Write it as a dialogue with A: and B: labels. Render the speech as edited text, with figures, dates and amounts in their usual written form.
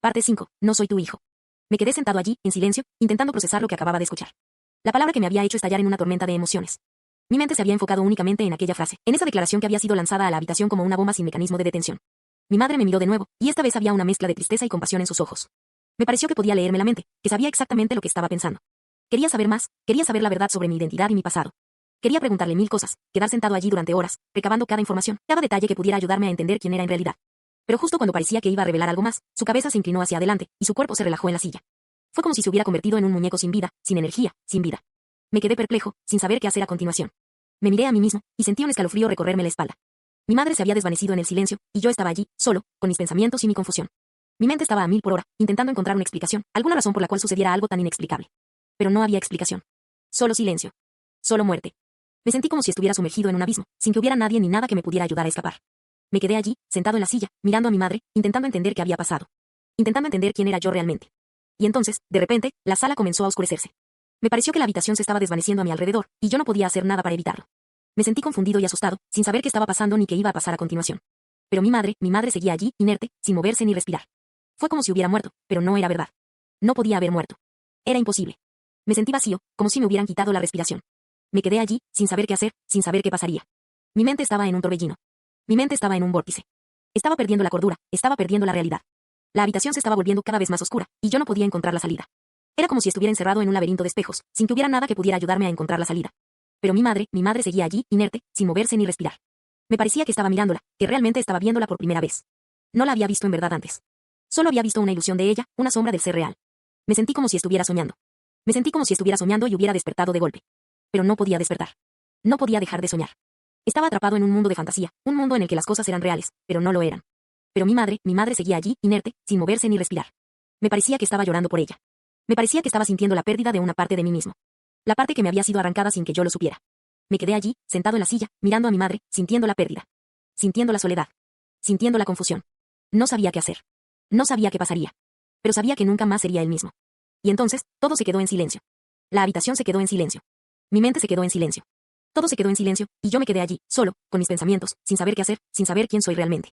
A: Parte 5. No soy tu hijo. Me quedé sentado allí, en silencio, intentando procesar lo que acababa de escuchar. La palabra que me había hecho estallar en una tormenta de emociones. Mi mente se había enfocado únicamente en aquella frase, en esa declaración que había sido lanzada a la habitación como una bomba sin mecanismo de detención. Mi madre me miró de nuevo, y esta vez había una mezcla de tristeza y compasión en sus ojos. Me pareció que podía leerme la mente, que sabía exactamente lo que estaba pensando. Quería saber más, quería saber la verdad sobre mi identidad y mi pasado. Quería preguntarle mil cosas, quedar sentado allí durante horas, recabando cada información, cada detalle que pudiera ayudarme a entender quién era en realidad. Pero justo cuando parecía que iba a revelar algo más, su cabeza se inclinó hacia adelante, y su cuerpo se relajó en la silla. Fue como si se hubiera convertido en un muñeco sin vida, sin energía, sin vida. Me quedé perplejo, sin saber qué hacer a continuación. Me miré a mí mismo, y sentí un escalofrío recorrerme la espalda. Mi madre se había desvanecido en el silencio, y yo estaba allí, solo, con mis pensamientos y mi confusión. Mi mente estaba a 1000 por hora, intentando encontrar una explicación, alguna razón por la cual sucediera algo tan inexplicable. Pero no había explicación. Solo silencio. Solo muerte. Me sentí como si estuviera sumergido en un abismo, sin que hubiera nadie ni nada que me pudiera ayudar a escapar. Me quedé allí, sentado en la silla, mirando a mi madre, intentando entender qué había pasado. Intentando entender quién era yo realmente. Y entonces, de repente, la sala comenzó a oscurecerse. Me pareció que la habitación se estaba desvaneciendo a mi alrededor, y yo no podía hacer nada para evitarlo. Me sentí confundido y asustado, sin saber qué estaba pasando ni qué iba a pasar a continuación. Pero mi madre seguía allí, inerte, sin moverse ni respirar. Fue como si hubiera muerto, pero no era verdad. No podía haber muerto. Era imposible. Me sentí vacío, como si me hubieran quitado la respiración. Me quedé allí, sin saber qué hacer, sin saber qué pasaría. Mi mente estaba en un torbellino. Mi mente estaba en un vórtice. Estaba perdiendo la cordura, estaba perdiendo la realidad. La habitación se estaba volviendo cada vez más oscura, y yo no podía encontrar la salida. Era como si estuviera encerrado en un laberinto de espejos, sin que hubiera nada que pudiera ayudarme a encontrar la salida. Pero mi madre seguía allí, inerte, sin moverse ni respirar. Me parecía que estaba mirándola, que realmente estaba viéndola por primera vez. No la había visto en verdad antes. Solo había visto una ilusión de ella, una sombra del ser real. Me sentí como si estuviera soñando. Me sentí como si estuviera soñando y hubiera despertado de golpe. Pero no podía despertar. No podía dejar de soñar. Estaba atrapado en un mundo de fantasía, un mundo en el que las cosas eran reales, pero no lo eran. Pero mi madre seguía allí, inerte, sin moverse ni respirar. Me parecía que estaba llorando por ella. Me parecía que estaba sintiendo la pérdida de una parte de mí mismo. La parte que me había sido arrancada sin que yo lo supiera. Me quedé allí, sentado en la silla, mirando a mi madre, sintiendo la pérdida. Sintiendo la soledad. Sintiendo la confusión. No sabía qué hacer. No sabía qué pasaría. Pero sabía que nunca más sería el mismo. Y entonces, todo se quedó en silencio. La habitación se quedó en silencio. Mi mente se quedó en silencio. Todo se quedó en silencio, y yo me quedé allí, solo, con mis pensamientos, sin saber qué hacer, sin saber quién soy realmente.